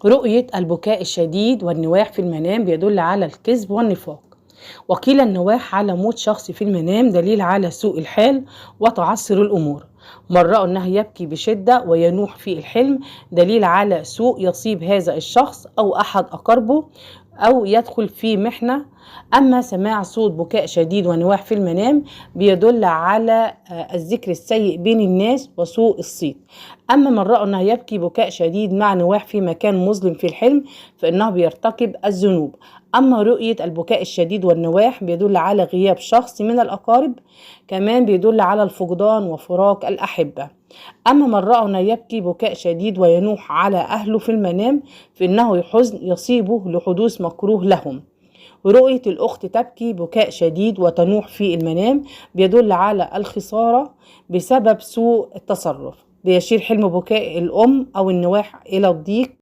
رؤية البكاء الشديد والنواح في المنام بيدل على الكذب والنفاق. وقيل النواح على موت شخص في المنام دليل على سوء الحال وتعثر الأمور. من رأى أنه يبكي بشدة وينوح في الحلم دليل على سوء يصيب هذا الشخص أو أحد أقاربه أو يدخل في محنة. أما سماع صوت بكاء شديد ونواح في المنام بيدل على الذكر السيء بين الناس وسوء الصيت. أما من رأى أنه يبكي بكاء شديد مع نواح في مكان مظلم في الحلم فإنه بيرتكب الذنوب. أما رؤية البكاء الشديد والنواح بيدل على غياب شخص من الأقارب، كمان بيدل على الفقدان وفراق الأحبة. أما من رأى أنه يبكي بكاء شديد وينوح على أهله في المنام فإنه حزن يصيبه لحدوث مكروه لهم. رؤية الأخت تبكي بكاء شديد وتنوح في المنام بيدل على الخسارة بسبب سوء التصرف. بيشير حلم بكاء الأم أو النواح إلى الضيق